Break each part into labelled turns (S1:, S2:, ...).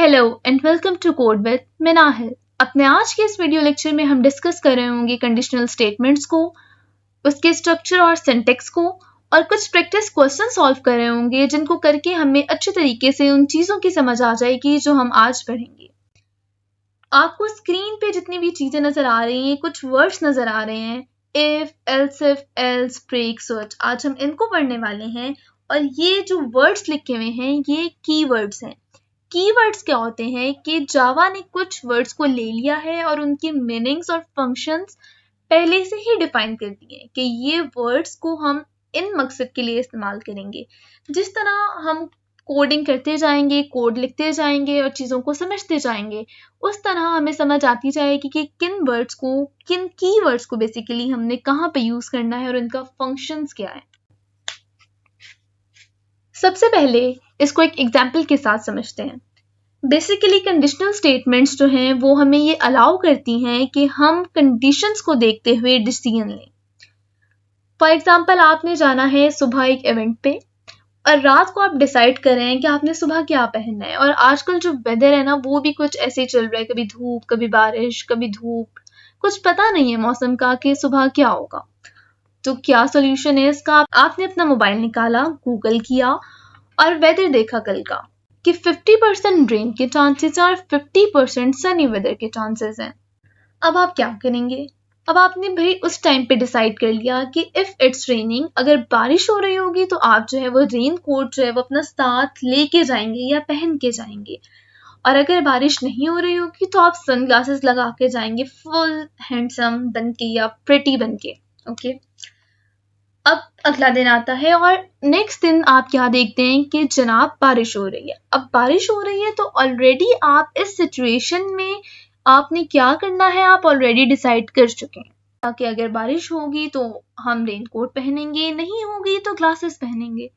S1: Hello and welcome to code with Minahil. अपने आज के इस वीडियो लेक्चर में हम डिस्कस कर रहे होंगे कंडीशनल स्टेटमेंट्स को, उसके स्ट्रक्चर और सिंटैक्स को, और कुछ प्रैक्टिस क्वेश्चन सॉल्व कर रहे होंगे जिनको करके हमें अच्छे तरीके से उन चीज़ों की समझ आ जाएगी जो हम आज पढ़ेंगे। आपको स्क्रीन पे जितनी भी चीज़ें नज़र आ रही हैं, कुछ वर्ड्स नज़र आ रहे हैं, इफ, एल्स, ब्रेक, स्विच, आज हम इनको पढ़ने वाले हैं। और ये जो वर्ड्स लिखे हुए हैं ये कीवर्ड्स हैं। कीवर्ड्स क्या होते हैं कि जावा ने कुछ वर्ड्स को ले लिया है और उनके मीनिंग्स और फंक्शंस पहले से ही डिफाइन कर दिए हैं कि ये वर्ड्स को हम इन मकसद के लिए इस्तेमाल करेंगे। जिस तरह हम कोडिंग करते जाएंगे, कोड लिखते जाएंगे और चीज़ों को समझते जाएंगे, उस तरह हमें समझ आती जाएगी कि किन वर्ड्स को, किन कीवर्ड्स को बेसिकली हमने कहाँ पे यूज़ करना है और उनका फंक्शंस क्या है। सबसे पहले इसको एक एग्जाम्पल के साथ समझते हैं। बेसिकली कंडीशनल स्टेटमेंट्स जो हैं वो हमें ये अलाउ करती हैं कि हम कंडीशंस को देखते हुए डिसीजन लें। फॉर एग्जांपल, आपने जाना है सुबह एक इवेंट पे और रात को आप डिसाइड कर रहे हैं कि आपने सुबह क्या पहनना है। और आजकल जो वेदर है ना वो भी कुछ ऐसे ही चल रहा है, कभी धूप, कभी बारिश, कभी धूप, कुछ पता नहीं है मौसम का कि सुबह क्या होगा। तो क्या सोल्यूशन है इसका? आपने अपना मोबाइल निकाला, गूगल किया और वेदर देखा कल का कि 50% रेन के चांसेस हैं और 50% सनी वेदर के चांसेस हैं। अब आप क्या करेंगे? अब आपने भाई उस टाइम पे डिसाइड कर लिया कि इफ इट्स रेनिंग, अगर बारिश हो रही होगी तो आप जो है वो रेन कोट जो है वो अपना साथ लेके जाएंगे या पहन के जाएंगे। और अगर बारिश नहीं हो रही होगी तो आप सनग्लासेस लगा के जाएंगे, फुल हैंडसम बन के या प्रिटी बन के। ओके, अब अगला दिन आता है और नेक्स्ट दिन आप क्या देखते हैं कि जनाब बारिश हो रही है। अब बारिश हो रही है तो ऑलरेडी आप इस सिचुएशन में आपने क्या करना है, आप ऑलरेडी डिसाइड कर चुके हैं कि अगर बारिश होगी तो हम रेनकोट पहनेंगे, नहीं होगी तो ग्लासेस पहनेंगे।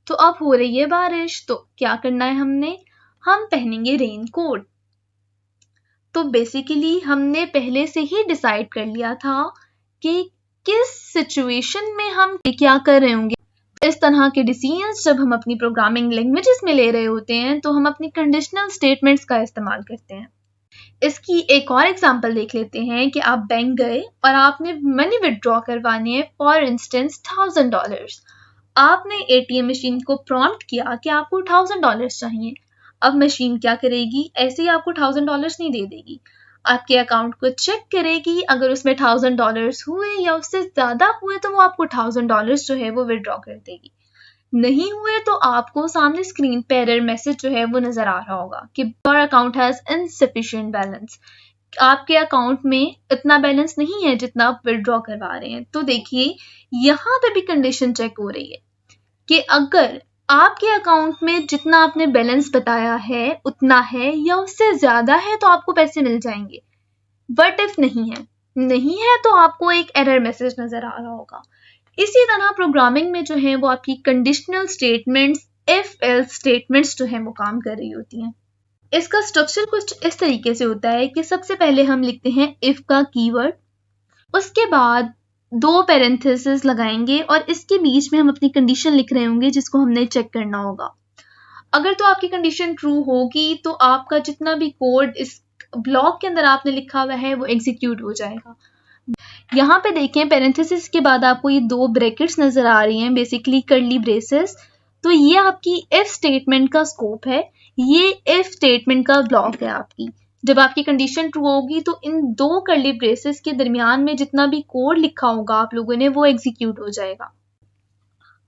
S1: तो अब हो रही है बारिश तो क्या करना है हमने? हम पहनेंगे रेनकोट। तो बेसिकली हमने पहले से ही डिसाइड कर लिया था कि किस सिचुएशन में हम क्या कर रहे होंगे। इस तरह के डिसीजंस जब हम अपनी प्रोग्रामिंग लैंग्वेजेस में ले रहे होते हैं तो हम अपनी कंडीशनल स्टेटमेंट्स का इस्तेमाल करते हैं। इसकी एक और एग्जांपल देख लेते हैं कि आप बैंक गए और आपने मनी विड्रॉ करवानी है, फॉर इंस्टेंस $1000। आपने एटीएम मशीन को प्रॉम्प्ट किया कि आपको $1000 चाहिए। अब मशीन क्या करेगी? ऐसे ही आपको $1000 नहीं दे देगी, आपके अकाउंट को चेक करेगी। अगर उसमें $1000 हुए या उससे ज्यादा हुए तो वो आपको $1000 जो है वो विड्रॉ कर देगी। नहीं हुए तो आपको सामने स्क्रीन पे एरर मैसेज जो है वो नजर आ रहा होगा कि your account has insufficient balance, आपके अकाउंट में इतना बैलेंस नहीं है जितना आप विड्रॉ करवा रहे हैं। तो देखिए यहाँ पे भी कंडीशन चेक हो रही है कि अगर आपके अकाउंट में जितना आपने बैलेंस बताया है उतना है या उससे ज्यादा है तो आपको पैसे मिल जाएंगे। बट इफ नहीं है तो आपको एक एरर मैसेज नजर आ रहा होगा। इसी तरह प्रोग्रामिंग में जो है वो आपकी conditional statements, if else statements जो है वो काम कर रही होती हैं। इसका स्ट्रक्चर कुछ इस तरीके से होता है कि सबसे पहले हम लिखते हैं इफ का कीवर्ड, उसके बाद 2 पैरेंथेसिस लगाएंगे और इसके बीच में हम अपनी कंडीशन लिख रहे होंगे जिसको हमने चेक करना होगा। अगर तो आपकी कंडीशन ट्रू होगी तो आपका जितना भी कोड इस ब्लॉक के अंदर आपने लिखा हुआ है वो एग्जीक्यूट हो जाएगा। यहाँ पे देखें पैरेंथेसिस के बाद आपको ये 2 ब्रैकेट्स नजर आ रही हैं, बेसिकली कर्ली ब्रेसेस। तो ये आपकी इफ स्टेटमेंट का स्कोप है, ये इफ स्टेटमेंट का ब्लॉक है आपकी। जब आपकी कंडीशन ट्रू होगी तो इन 2 कर्ली ब्रेसेस के दरमियान में जितना भी कोड लिखा होगा आप लोगों ने वो एग्जीक्यूट हो जाएगा।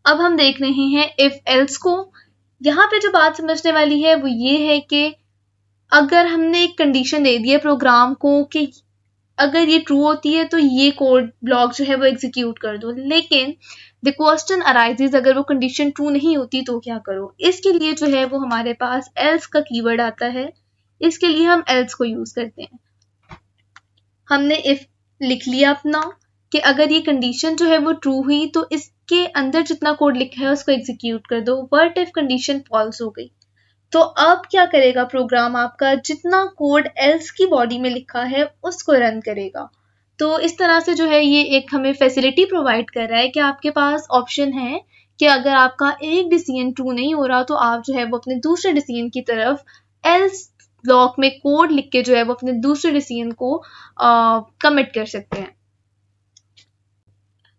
S1: अब हम देख रहे हैं इफ एल्स को। यहाँ पे जो बात समझने वाली है वो ये है कि अगर हमने एक कंडीशन दे दी है प्रोग्राम को कि अगर ये ट्रू होती है तो ये कोड ब्लॉक जो है वो एग्जीक्यूट कर दो, लेकिन द क्वेश्चन अराइजेस अगर वो कंडीशन ट्रू नहीं होती तो क्या करो। इसके लिए जो है वो हमारे पास एल्स का कीवर्ड आता है, इसके लिए हम एल्स को यूज करते हैं। हमने इफ लिख लिया अपना कि अगर ये कंडीशन जो है वो ट्रू हुई तो इसके अंदर जितना कोड लिखा है उसको एग्जीक्यूट कर दो। बट इफ कंडीशन फॉल्स हो गई तो अब क्या करेगा प्रोग्राम? आपका जितना कोड एल्स की बॉडी में लिखा है उसको रन करेगा। तो इस तरह से जो है ये एक हमें फैसिलिटी प्रोवाइड कर रहा है कि आपके पास ऑप्शन है कि अगर आपका एक डिसीजन ट्रू नहीं हो रहा तो आप जो है वो अपने दूसरे डिसीजन की तरफ एल्स ब्लॉक में कोड लिख के जो है वो अपने दूसरे डिसीजन को कमिट कर सकते हैं।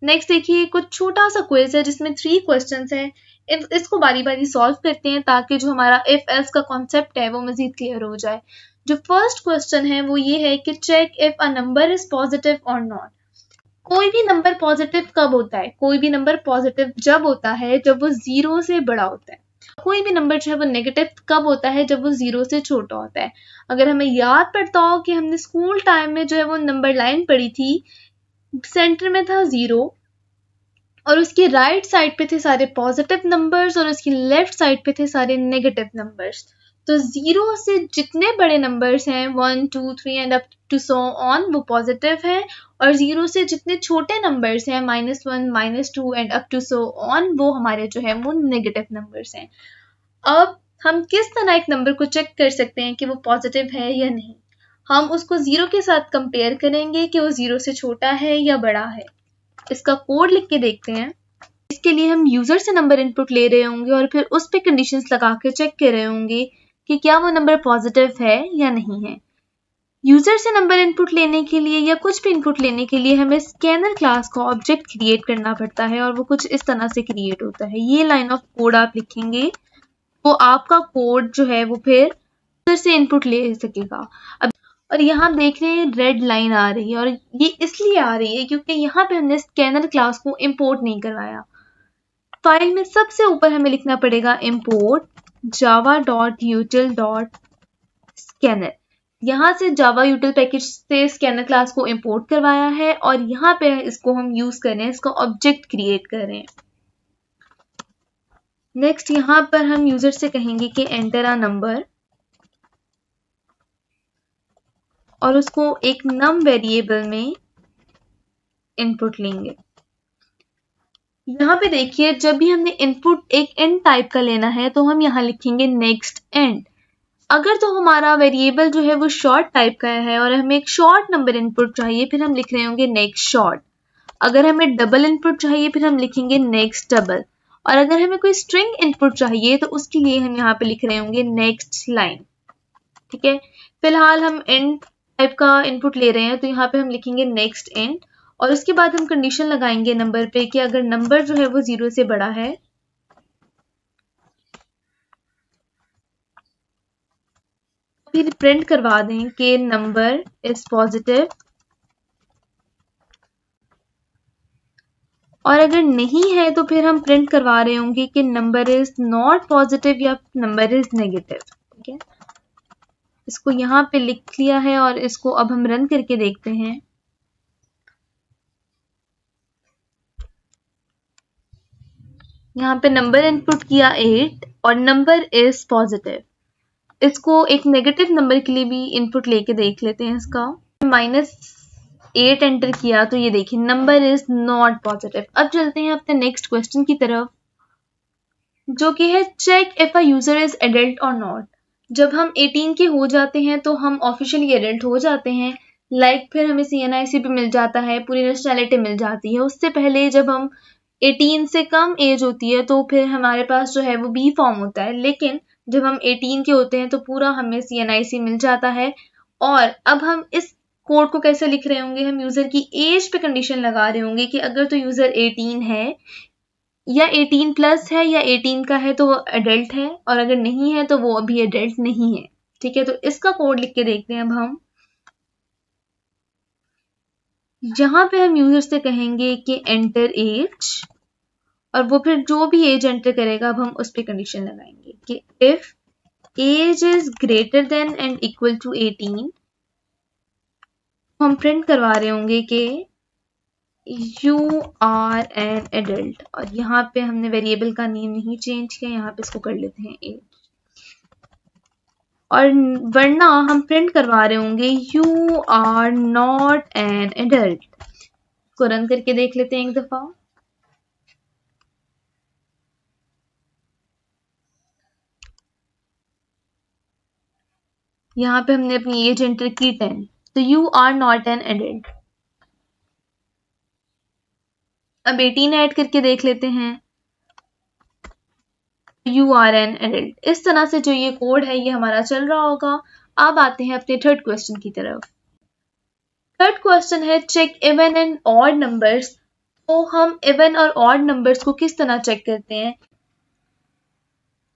S1: नेक्स्ट देखिए, कुछ छोटा सा क्विज है जिसमें 3 क्वेश्चंस हैं। इसको बारी बारी सॉल्व करते हैं ताकि जो हमारा इफ एल्स का कॉन्सेप्ट है वो मजीद क्लियर हो जाए। जो फर्स्ट क्वेश्चन है वो ये है कि check if a number is positive और नॉट। कोई भी नंबर पॉजिटिव कब होता है? कोई भी नंबर पॉजिटिव जब होता है जब वो 0 से बड़ा होता है। कोई भी नंबर जो है वो नेगेटिव कब होता है? जब वो 0 से छोटा होता है। अगर हमें याद पड़ता हो कि हमने स्कूल टाइम में जो है वो नंबर लाइन पढ़ी थी, सेंटर में था 0 और उसकी राइट साइड पे थे सारे पॉजिटिव नंबर्स और उसकी लेफ्ट साइड पे थे सारे नेगेटिव नंबर्स। तो 0 से जितने बड़े नंबर्स हैं 1, 2, 3 and up to so on वो पॉजिटिव है, और 0 से जितने छोटे नंबर्स हैं -1, -2 and up to so on वो हमारे जो है वो नेगेटिव नंबर्स हैं। अब हम किस तरह एक नंबर को चेक कर सकते हैं कि वो पॉजिटिव है या नहीं? हम उसको 0 के साथ कंपेयर करेंगे कि वो 0 से छोटा है या बड़ा है। इसका कोड लिख के देखते हैं। इसके लिए हम यूजर से नंबर इनपुट ले रहे होंगे और फिर उस पे कंडीशंस लगा के चेक कर रहे होंगे कि क्या वो नंबर पॉजिटिव है या नहीं है। यूजर से नंबर इनपुट लेने के लिए या कुछ भी इनपुट लेने के लिए हमें स्कैनर क्लास का ऑब्जेक्ट क्रिएट करना पड़ता है और वो कुछ इस तरह से क्रिएट होता है। ये लाइन ऑफ कोड आप लिखेंगे तो आपका कोड जो है वो फिर यूजर से इनपुट ले सकेगा। अब और यहाँ देख रहे हैं रेड लाइन आ रही है और ये इसलिए आ रही है क्योंकि यहाँ पे हमने स्कैनर क्लास को इंपोर्ट नहीं करवाया। फाइल में सबसे ऊपर हमें लिखना पड़ेगा import java.util.scanner। यहाँ से जावा यूटिल पैकेज से स्कैनर क्लास को इंपोर्ट करवाया है और यहाँ पे इसको हम यूज कर रहे हैं, इसका ऑब्जेक्ट क्रिएट कर रहे हैं। नेक्स्ट यहाँ पर हम यूजर से कहेंगे कि एंटर अ नंबर और उसको एक नम वेरिएबल में इनपुट लेंगे। यहाँ पे देखिए, जब भी हमने इनपुट एक एंड टाइप का लेना है तो हम यहाँ लिखेंगे नेक्स्ट एंड। अगर तो हमारा वेरिएबल जो है वो शॉर्ट टाइप का है और हमें एक शॉर्ट नंबर इनपुट चाहिए, फिर हम लिख रहे होंगे नेक्स्ट शॉर्ट। अगर हमें डबल इनपुट चाहिए फिर हम लिखेंगे नेक्स्ट डबल, और अगर हमें कोई स्ट्रिंग इनपुट चाहिए तो उसके लिए हम यहाँ पे लिख रहे होंगे नेक्स्ट लाइन। ठीक है, फिलहाल हम एंड टाइप का इनपुट ले रहे हैं तो यहाँ पे हम लिखेंगे नेक्स्ट एंड, और उसके बाद हम कंडीशन लगाएंगे नंबर पे कि अगर नंबर जो है वो 0 से बड़ा है फिर प्रिंट करवा दें कि नंबर इज पॉजिटिव, और अगर नहीं है तो फिर हम प्रिंट करवा रहे होंगे कि नंबर इज नॉट पॉजिटिव या नंबर इज नेगेटिव। ठीक है, इसको यहाँ पे लिख लिया है और इसको अब हम रन करके देखते हैं। यहाँ पे नंबर इनपुट किया 8 और नंबर इज पॉजिटिव। इसको एक नेगेटिव नंबर के लिए भी इनपुट लेके देख लेते हैं। इसका -8 एंटर किया तो ये देखिए नंबर इज नॉट पॉजिटिव। अब चलते हैं अपने नेक्स्ट क्वेश्चन की तरफ, जो कि है check if a user is adult और नॉट। जब हम 18 के हो जाते हैं तो हम ऑफिशियली एडल्ट हो जाते हैं, फिर हमें CNIC भी मिल जाता है, पूरी नेशनैलिटी मिल जाती है। उससे पहले जब हम 18 से कम एज होती है तो फिर हमारे पास जो है वो बी फॉर्म होता है, लेकिन जब हम 18 के होते हैं तो पूरा हमें CNIC मिल जाता है। और अब हम इस कोड को कैसे लिख रहे होंगे, हम यूजर की एज पे कंडीशन लगा रहे होंगे कि अगर तो यूजर 18 है या 18 प्लस है या 18 का है तो वो एडल्ट है, और अगर नहीं है तो वो अभी एडल्ट नहीं है। ठीक है, तो इसका कोड लिख के देखते हैं। अब हम जहां पे हम यूजर से कहेंगे कि एंटर एज, और वो फिर जो भी एज एंटर करेगा अब हम उस पर कंडीशन लगाएंगे कि if age is greater than and equal to 18, हम प्रिंट करवा रहे होंगे कि यू आर एन एडल्ट, और यहाँ पे हमने वेरिएबल का नेम नहीं चेंज किया, यहाँ पे इसको कर लेते हैं एज, और वरना हम प्रिंट करवा रहे होंगे you are not an adult. इसको रन करके देख लेते हैं एक दफा। यहाँ पे हमने अपनी एज एंटर की 10, तो you are not an adult. अब 18 ऐड करके देख लेते हैं, यू आर एन एडल्ट। इस तरह से जो ये कोड है ये हमारा चल रहा होगा। अब आते हैं अपने थर्ड क्वेश्चन की तरफ। थर्ड क्वेश्चन है check even and odd numbers. तो हम इवन और ऑड नंबर्स को किस तरह चेक करते हैं,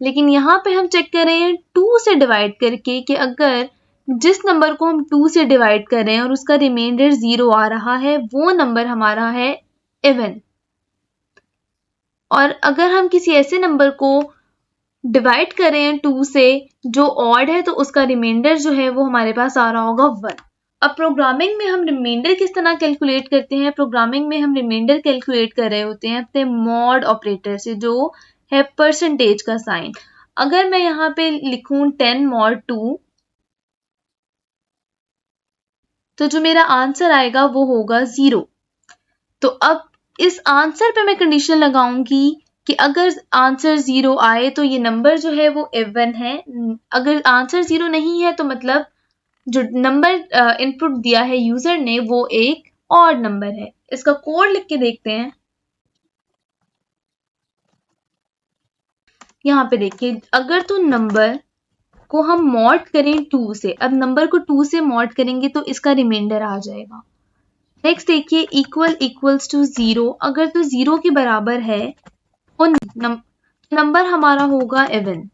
S1: लेकिन यहाँ पे हम चेक कर रहे हैं 2 से डिवाइड करके कि अगर जिस नंबर को हम 2 से डिवाइड कर रहे हैं और उसका रिमाइंडर 0 आ रहा है वो नंबर हमारा है इवन। और अगर हम किसी ऐसे नंबर को डिवाइड कर रहे हैं 2 से जो ऑड है तो उसका रिमाइंडर जो है वो हमारे पास आ रहा होगा 1। अब प्रोग्रामिंग में हम रिमाइंडर किस तरह कैलकुलेट करते हैं, प्रोग्रामिंग में हम रिमाइंडर कैलकुलेट कर रहे होते हैं अपने मॉड ऑपरेटर से जो है परसेंटेज का साइन। अगर मैं यहाँ पे लिखूं 10 mod 2 तो जो मेरा आंसर आएगा वो होगा 0। तो अब इस आंसर पे मैं कंडीशन लगाऊंगी कि अगर आंसर 0 आए तो ये नंबर जो है वो इवन है, अगर आंसर 0 नहीं है तो मतलब जो नंबर इनपुट दिया है यूजर ने वो एक ऑड नंबर है। इसका कोड लिख के देखते हैं। यहाँ पे देखिए, अगर तो नंबर को हम मॉड करें 2 से, अब नंबर को 2 से मॉड करेंगे तो इसका रिमाइंडर आ जाएगा। नेक्स्ट देखिए इक्वल इक्वल्स टू 0, अगर तो 0 के बराबर है वो नंबर हमारा होगा इवन,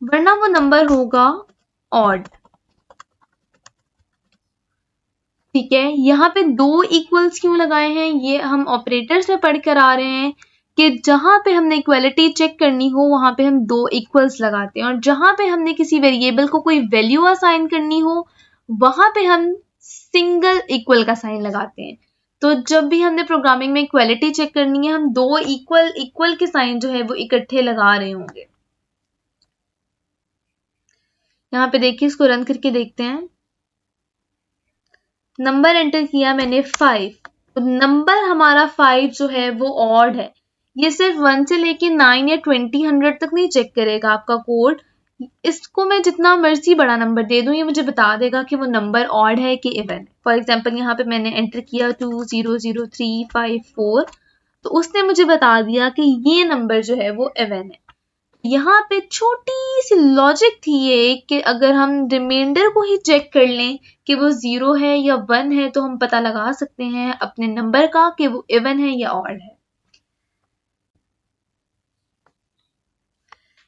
S1: वरना वो नंबर होगा ऑड। ठीक है, यहाँ पे 2 इक्वल्स क्यों लगाए हैं, ये हम ऑपरेटर्स में पढ़ कर आ रहे हैं कि जहां पे हमने इक्वालिटी चेक करनी हो वहां पे हम 2 इक्वल्स लगाते हैं, और जहां पे हमने किसी वेरिएबल को कोई वैल्यू असाइन करनी हो वहां पे हम सिंगल इक्वल का साइन लगाते हैं। तो जब भी हमने प्रोग्रामिंग में इक्वालिटी चेक करनी है हम 2 इक्वल के साइन जो है वो इकट्ठे लगा रहे होंगे। यहाँ पे देखिए, इसको रन करके देखते हैं। नंबर एंटर किया मैंने 5, तो नंबर हमारा 5 जो है वो ऑड है। ये सिर्फ 1 से लेके 9 या 20 100 तक नहीं चेक करेगा आपका कोड। इसको मैं जितना मर्जी बड़ा नंबर दे दूं ये मुझे बता देगा कि वो नंबर ऑड है कि इवन। फॉर एग्जांपल यहाँ पे मैंने एंटर किया 200354, तो उसने मुझे बता दिया कि ये नंबर जो है वो इवन है। यहाँ पे छोटी सी लॉजिक थी ये कि अगर हम रिमाइंडर को ही चेक कर लें कि वो 0 है या 1 है तो हम पता लगा सकते हैं अपने नंबर का कि वो इवन है या ऑड है।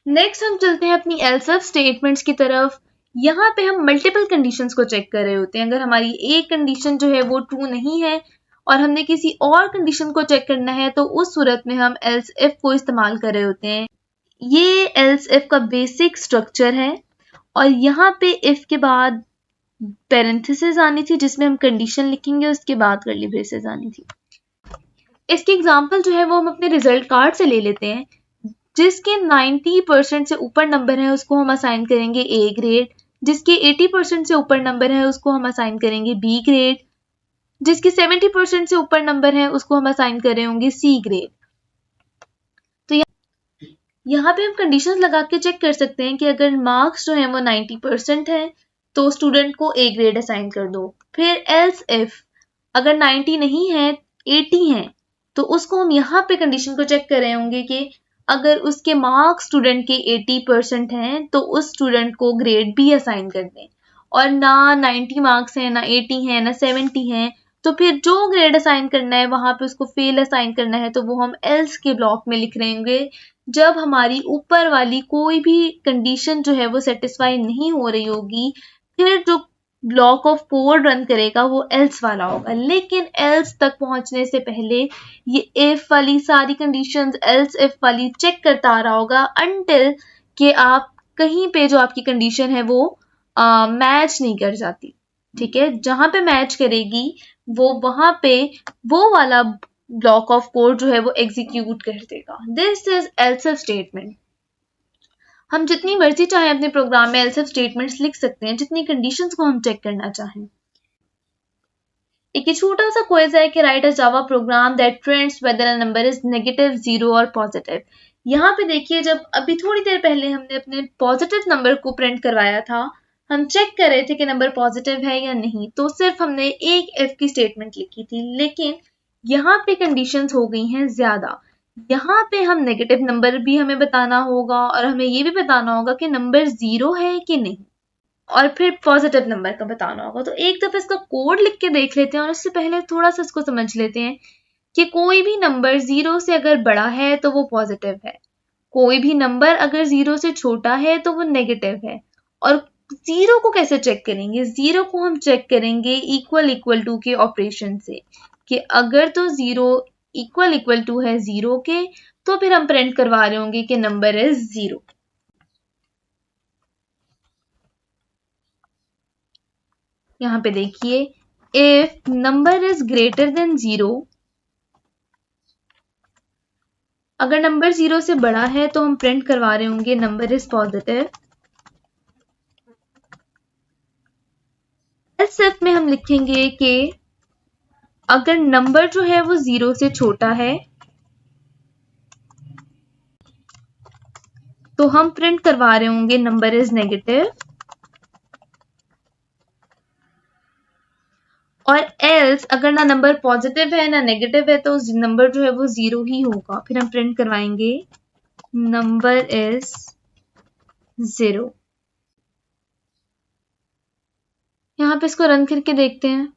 S1: नेक्स्ट हम चलते हैं अपनी एल्स इफ स्टेटमेंट्स की तरफ। यहाँ पे हम मल्टीपल कंडीशंस को चेक कर रहे होते हैं। अगर हमारी एक कंडीशन जो है वो ट्रू नहीं है और हमने किसी और कंडीशन को चेक करना है तो उस सूरत में हम एल्स इफ को इस्तेमाल कर रहे होते हैं। ये एल्स इफ का बेसिक स्ट्रक्चर है और यहाँ पे इफ के बाद पैरेंथेसिस आनी थी जिसमें हम कंडीशन लिखेंगे, उसके बाद कर्ली ब्रेसेस आनी थी। इसकी एग्जांपल जो है वो हम अपने रिजल्ट कार्ड से ले लेते हैं। जिसके 90% से ऊपर नंबर है उसको हम असाइन करेंगे ए ग्रेड, जिसके 80% से ऊपर नंबर है उसको हम असाइन करेंगे बी ग्रेड, जिसके 70% से ऊपर नंबर है उसको हम असाइन कर रहे होंगे सी ग्रेड। तो यहाँ पे हम कंडीशंस लगा के चेक कर सकते हैं कि अगर मार्क्स जो है वो 90% है तो स्टूडेंट को ए ग्रेड असाइन कर दो। फिर एल्स इफ अगर 90 नहीं है 80 है तो उसको हम यहाँ पे कंडीशन को चेक कर रहे होंगे कि अगर उसके मार्क्स स्टूडेंट के 80% हैं तो उस स्टूडेंट को ग्रेड बी असाइन कर दें, और ना 90 मार्क्स हैं ना 80 हैं ना 70 हैं तो फिर जो ग्रेड असाइन करना है वहां पे उसको फेल असाइन करना है तो वो हम एल्स के ब्लॉक में लिख रहे होंगे। जब हमारी ऊपर वाली कोई भी कंडीशन जो है वो सेटिस्फाई नहीं हो रही होगी फिर जो ब्लॉक ऑफ कोड रन करेगा वो एल्स वाला होगा। लेकिन एल्स तक पहुंचने से पहले ये इफ वाली सारी कंडीशंस एल्स इफ वाली चेक करता आ रहा होगा अनटिल कि आप कहीं पे जो आपकी कंडीशन है वो मैच नहीं कर जाती। ठीक है, जहां पे मैच करेगी वो वहां पे वो वाला ब्लॉक ऑफ कोड जो है वो एग्जीक्यूट कर देगा। This is else if statement. हम जितनी मर्जी चाहें अपने प्रोग्राम में एल्स इफ स्टेटमेंट्स लिख सकते हैं जितनी कंडीशंस को हम चेक करना चाहें। एक छोटा सा क्विज है कि right a Java program that prints weather a number is negative, 0 और पॉजिटिव। यहाँ पे देखिए, जब अभी थोड़ी देर पहले हमने अपने पॉजिटिव नंबर को प्रिंट करवाया था हम चेक कर रहे थे कि नंबर पॉजिटिव है या नहीं, तो सिर्फ हमने एक इफ की स्टेटमेंट लिखी थी। लेकिन यहाँ पे कंडीशंस हो गई हैं ज्यादा यहाँ पे हम नेगेटिव नंबर भी हमें बताना होगा और हमें ये भी बताना होगा कि नंबर 0 है कि नहीं, और फिर पॉजिटिव नंबर का बताना होगा। तो एक दफा इसका कोड लिख के देख लेते हैं और उससे पहले थोड़ा सा इसको समझ लेते हैं कि कोई भी नंबर 0 से अगर बड़ा है तो वो पॉजिटिव है, कोई भी नंबर अगर 0 से छोटा है तो वो नेगेटिव है। और 0 को कैसे चेक करेंगे? 0 को हम चेक करेंगे इक्वल टू के ऑपरेशन से, कि अगर तो 0 इक्वल टू है 0 के, तो फिर हम प्रिंट करवा रहे होंगे कि नंबर इज 0। यहाँ पे देखिए, if number is greater then 0, अगर नंबर 0 से बड़ा है तो हम प्रिंट करवा रहे होंगे नंबर इज पॉजिटिव। एल्स में हम लिखेंगे कि अगर नंबर जो है वो 0 से छोटा है तो हम प्रिंट करवा रहे होंगे नंबर इज नेगेटिव। और एल्स अगर ना नंबर पॉजिटिव है ना नेगेटिव है तो नंबर जो है वो 0 ही होगा, फिर हम प्रिंट करवाएंगे नंबर इज 0। यहाँ पे इसको रन करके देखते हैं।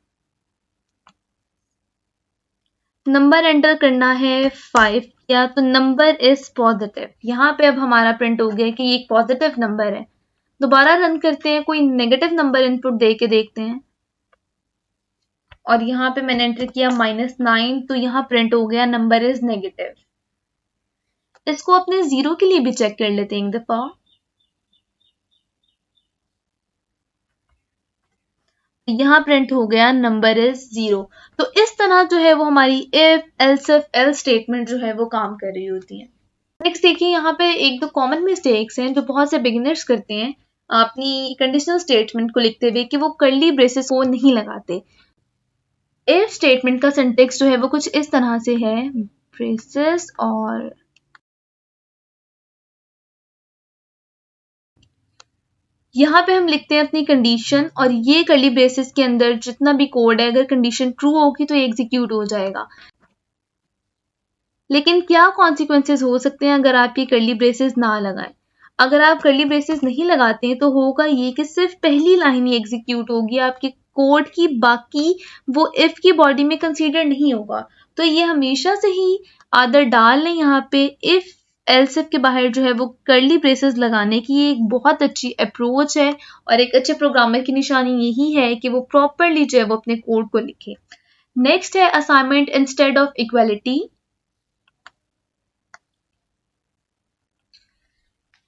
S1: नंबर एंटर करना है 5 या तो नंबर इज पॉजिटिव। यहाँ पे अब हमारा प्रिंट हो गया कि ये एक पॉजिटिव नंबर है। दोबारा रन करते हैं, कोई नेगेटिव नंबर इनपुट दे के देखते हैं और यहाँ पे मैंने एंटर किया -9, तो यहाँ प्रिंट हो गया नंबर इज नेगेटिव। इसको अपने 0 के लिए भी चेक कर लेते हैं एक दफा। यहाँ प्रिंट हो गया नंबर इज 0। तो इस तरह जो है वो हमारी इफ एल्स स्टेटमेंट जो है वो काम कर रही होती है। नेक्स्ट देखिए, यहाँ पे एक दो कॉमन मिस्टेक्स हैं जो बहुत से बिगिनर्स करते हैं अपनी कंडीशनल स्टेटमेंट को लिखते हुए, कि वो कर्ली ब्रेसेस को नहीं लगाते। इफ स्टेटमेंट का सिंटेक्स जो है वो कुछ इस तरह से है, ब्रेसेस, और यहाँ पे हम लिखते हैं अपनी कंडीशन, और ये कर्ली ब्रेसेस के अंदर जितना भी कोड है, अगर कंडीशन ट्रू होगी तो एग्जीक्यूट हो जाएगा। लेकिन क्या कॉन्सिक्वेंसेस हो सकते हैं अगर आप ये कर्ली ब्रेसेस ना लगाएं? अगर आप कर्ली ब्रेसेस नहीं लगाते हैं तो होगा ये कि सिर्फ पहली लाइन ही एग्जीक्यूट होगी, आपके कोड की बाकी वो इफ की बॉडी में कंसीडर नहीं होगा। तो ये हमेशा से ही आदत डाल लें यहाँ पे, इफ एल्स इफ के बाहर जो है वो कर्ली ब्रेसेस लगाने की एक बहुत अच्छी अप्रोच है, और एक अच्छे प्रोग्रामर की निशानी यही है कि वो प्रॉपरली जो है वो अपने कोड को लिखे। नेक्स्ट है असाइनमेंट इंस्टेड ऑफ इक्वालिटी।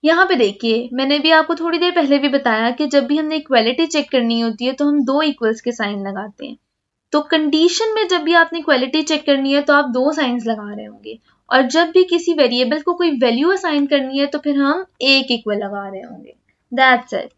S1: यहाँ पे देखिए, मैंने भी आपको थोड़ी देर पहले भी बताया कि जब भी हमने इक्वालिटी चेक करनी होती है तो हम दो इक्वल्स के साइन लगाते हैं। तो कंडीशन में जब भी आपने इक्वालिटी चेक करनी है तो आप दो साइंस लगा रहे होंगे, और जब भी किसी वेरिएबल को कोई वैल्यू असाइन करनी है तो फिर हम एक इक्वल लगा रहे होंगे। That's it.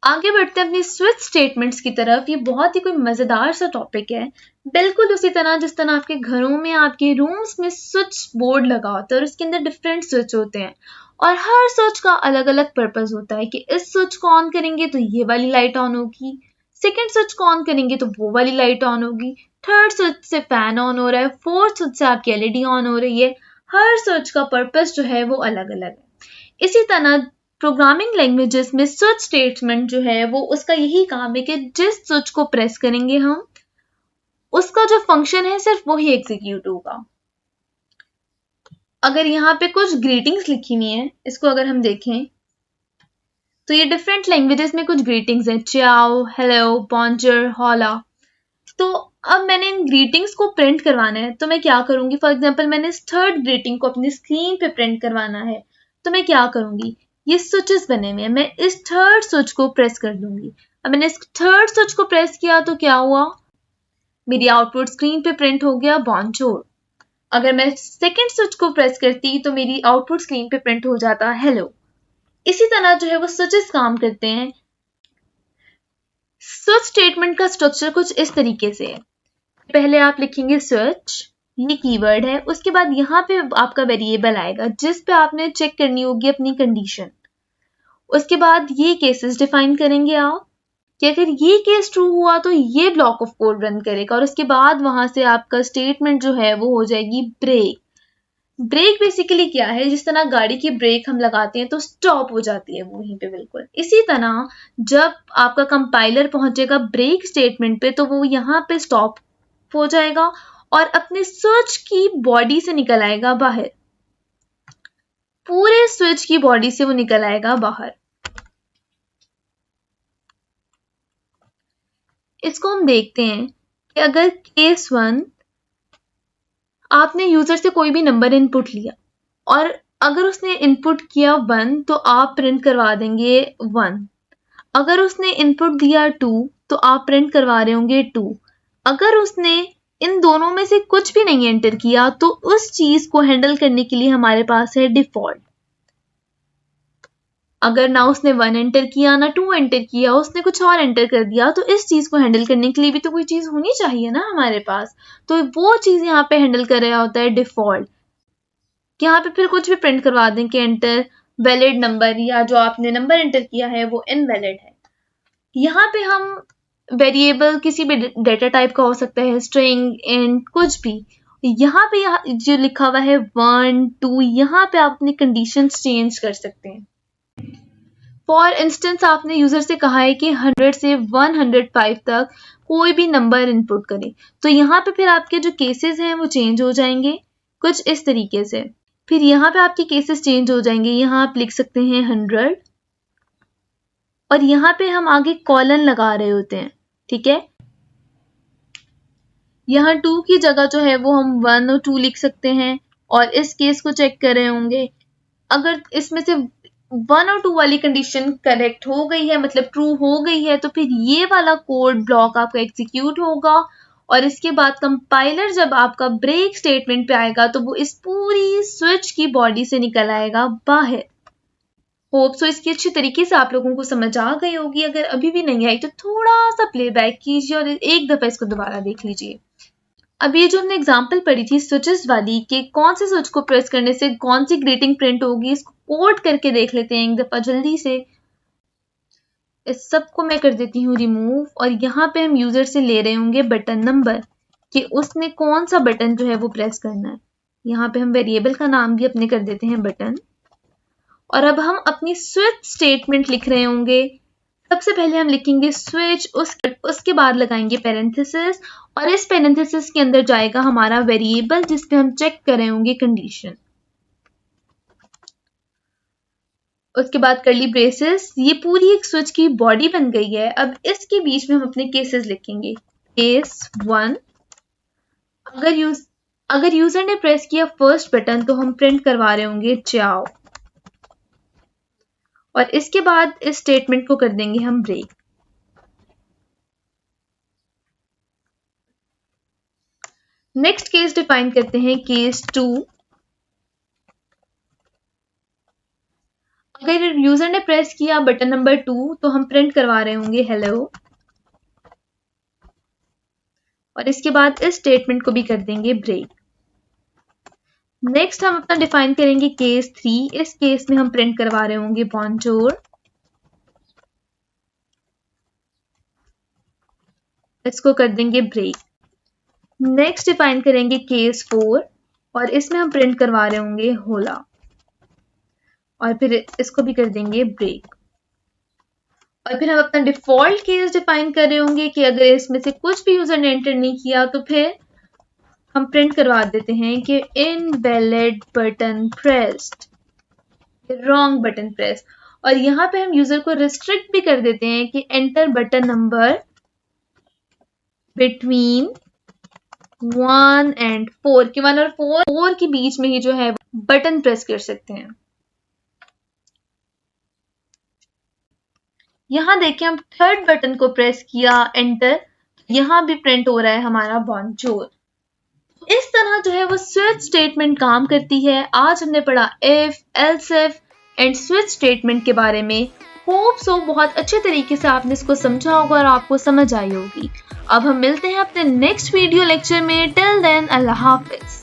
S1: आगे बढ़ते हैं अपनी स्विच स्टेटमेंट्स की तरफ। ये बहुत ही कोई मजेदार सा टॉपिक है, बिल्कुल उसी तरह जिस तरह आपके घरों में, आपके रूम्स में स्विच बोर्ड लगा होता है और उसके अंदर डिफरेंट स्विच होते हैं, और हर स्विच का अलग अलग पर्पस होता है कि इस स्विच को ऑन करेंगे तो ये वाली लाइट ऑन होगी, सेकेंड स्विच को ऑन करेंगे तो वो वाली लाइट ऑन होगी, थर्ड स्विच से फैन ऑन हो रहा है, फोर्थ स्विच से आपकी एलईडी ऑन हो रही है। हर स्विच का पर्पस जो है वो अलग अलग है। इसी तरह प्रोग्रामिंग लैंग्वेजेस में स्विच स्टेटमेंट जो है वो उसका यही काम है कि जिस स्विच को प्रेस करेंगे हम, उसका जो फंक्शन है सिर्फ वही एग्जीक्यूट होगा। अगर यहाँ पे कुछ ग्रीटिंग्स लिखी हुई हैं, इसको अगर हम देखें तो ये डिफरेंट लैंग्वेजेस में कुछ ग्रीटिंग्स हैं, चाओ, हेलो, बॉन्जर, हॉला। तो अब मैंने इन ग्रीटिंग्स को प्रिंट करवाना है, तो मैं क्या करूंगी? फॉर एग्जाम्पल मैंने इस थर्ड ग्रीटिंग को अपनी स्क्रीन पे प्रिंट करवाना है, तो मैं क्या करूंगी? ये स्विचेस बने हुए हैं, मैं इस थर्ड स्विच को प्रेस कर दूंगी। अब मैंने इस थर्ड स्विच को प्रेस किया तो क्या हुआ? मेरी आउटपुट स्क्रीन पे प्रिंट हो गया बॉन्जोर। अगर मैं सेकेंड स्विच को प्रेस करती तो मेरी आउटपुट स्क्रीन पे प्रिंट हो जाता हेलो। इसी तरह जो है वो स्विचेस काम करते हैं। स्विच स्टेटमेंट का स्ट्रक्चर कुछ इस तरीके से है। पहले आप लिखेंगे स्विच, ये कीवर्ड है, उसके बाद यहाँ पे आपका वेरिएबल आएगा जिस पे आपने चेक करनी होगी अपनी कंडीशन। उसके बाद ये केसेस डिफाइन करेंगे आप कि अगर ये केस ट्रू हुआ तो ये ब्लॉक ऑफ कोड रन करेगा और उसके बाद वहां से आपका स्टेटमेंट जो है वो हो जाएगी ब्रेक। ब्रेक बेसिकली क्या है, जिस तरह गाड़ी की ब्रेक हम लगाते हैं तो स्टॉप हो जाती है वो वहीं पे बिल्कुल, इसी तरह जब आपका कंपाइलर पहुंचेगा ब्रेक स्टेटमेंट पे तो वो यहाँ पे स्टॉप हो जाएगा और अपने स्विच की बॉडी से निकल आएगा बाहर, पूरे स्विच की बॉडी से वो निकल आएगा बाहर। इसको हम देखते हैं कि अगर केस 1 आपने यूजर से कोई भी नंबर इनपुट लिया और अगर उसने इनपुट किया 1 तो आप प्रिंट करवा देंगे 1, अगर उसने इनपुट दिया 2 तो आप प्रिंट करवा रहे होंगे 2, अगर उसने इन दोनों में से कुछ भी नहीं एंटर किया तो उस चीज को हैंडल करने के लिए हमारे पास है डिफॉल्ट। अगर ना उसने 1 एंटर किया ना 2 एंटर किया, उसने कुछ और एंटर कर दिया, तो इस चीज को हैंडल करने के लिए भी तो कोई चीज होनी चाहिए ना हमारे पास, तो वो चीज यहाँ पे हैंडल कर रहा होता है डिफॉल्ट। यहाँ पे फिर कुछ भी प्रिंट करवा दें कि एंटर वैलिड नंबर या जो आपने नंबर एंटर किया है वो इनवैलिड है। यहाँ पे हम वेरिएबल किसी भी डेटा टाइप का हो सकता है, स्ट्रिंग, इंट, कुछ भी। यहाँ पे जो लिखा हुआ है 1 2, यहाँ पे आप अपनी कंडीशंस चेंज कर सकते हैं। फॉर इंस्टेंस आपने यूजर से कहा है कि 100 से 105 तक कोई भी नंबर इनपुट करे, तो यहाँ पे फिर आपके जो केसेस हैं वो चेंज हो जाएंगे कुछ इस तरीके से। फिर यहाँ पे आपके केसेस चेंज हो जाएंगे, यहाँ आप लिख सकते हैं 100 और यहाँ पे हम आगे कॉलन लगा रहे होते हैं, ठीक है। यहाँ 2 की जगह जो है वो हम 1 और 2 लिख सकते हैं और इस केस को चेक कर रहे होंगे। अगर इसमें से 1 और 2 वाली कंडीशन करेक्ट हो गई है, मतलब ट्रू हो गई है, तो फिर ये वाला कोड ब्लॉक आपका एग्जीक्यूट होगा और इसके बाद कंपाइलर जब आपका ब्रेक स्टेटमेंट पे आएगा तो वो इस पूरी स्विच की बॉडी से निकल आएगा बाहर। होप सो इसकी अच्छी तरीके से आप लोगों को समझ आ गई होगी। अगर अभी भी नहीं आई तो थोड़ा सा प्लेबैक कीजिए और एक दफा इसको दोबारा देख लीजिए। अब ये जो हमने एग्जांपल पढ़ी थी स्विचेस वाली कि कौन से स्विच को प्रेस करने से कौन सी ग्रीटिंग प्रिंट होगी, इसको कोड करके देख लेते हैं एक दफा जल्दी से। इस सब को मैं कर देती हूँ रिमूव और यहाँ पे हम यूजर से ले रहे होंगे बटन नंबर कि उसने कौन सा बटन जो है वो प्रेस करना है। यहाँ पे हम वेरिएबल का नाम भी अपने कर देते हैं बटन और अब हम अपनी स्विच स्टेटमेंट लिख रहे होंगे। सबसे पहले हम लिखेंगे स्विच, उसके बाद लगाएंगे पैरेंथेसिस और इस पैरेंथेसिस के अंदर जाएगा हमारा वेरिएबल जिस पे हम चेक कर रहे होंगे कंडीशन। उसके बाद करली ब्रेसेस, ये पूरी एक स्विच की बॉडी बन गई है। अब इसके बीच में हम अपने केसेस लिखेंगे। केस 1, अगर यूजर ने प्रेस किया फर्स्ट बटन तो हम प्रिंट करवा रहे होंगे चाओ और इसके बाद इस स्टेटमेंट को कर देंगे हम ब्रेक। नेक्स्ट केस डिफाइन करते हैं केस 2। अगर यूजर ने प्रेस किया बटन नंबर 2 तो हम प्रिंट करवा रहे होंगे हेलो और इसके बाद इस स्टेटमेंट को भी कर देंगे ब्रेक। नेक्स्ट हम अपना डिफाइन करेंगे केस 3। इस केस में हम प्रिंट करवा रहे होंगे बॉन्जोर, इसको कर देंगे ब्रेक। नेक्स्ट डिफाइन करेंगे केस 4 और इसमें हम प्रिंट करवा रहे होंगे होला और फिर इसको भी कर देंगे ब्रेक। और फिर हम अपना डिफॉल्ट केस डिफाइन कर रहे होंगे कि अगर इसमें से कुछ भी यूजर ने एंटर नहीं किया तो फिर हम प्रिंट करवा देते हैं कि invalid button pressed, wrong button press. और यहाँ पे हम यूजर को रिस्ट्रिक्ट भी कर देते हैं कि enter button number between 1 and 4 कि 1 और 4 के बीच में ही जो है बटन प्रेस कर सकते हैं। यहाँ देखिए हम थर्ड बटन को प्रेस किया एंटर, यहाँ भी प्रिंट हो रहा है हमारा बॉन्जोर। इस तरह जो है वो स्विच स्टेटमेंट काम करती है। आज हमने पढ़ा if, else if and switch statement के बारे में। होप सो बहुत अच्छे तरीके से आपने इसको समझा होगा और आपको समझ आई होगी। अब हम मिलते हैं अपने नेक्स्ट वीडियो लेक्चर में। टिल देन अल्लाह हाफिज।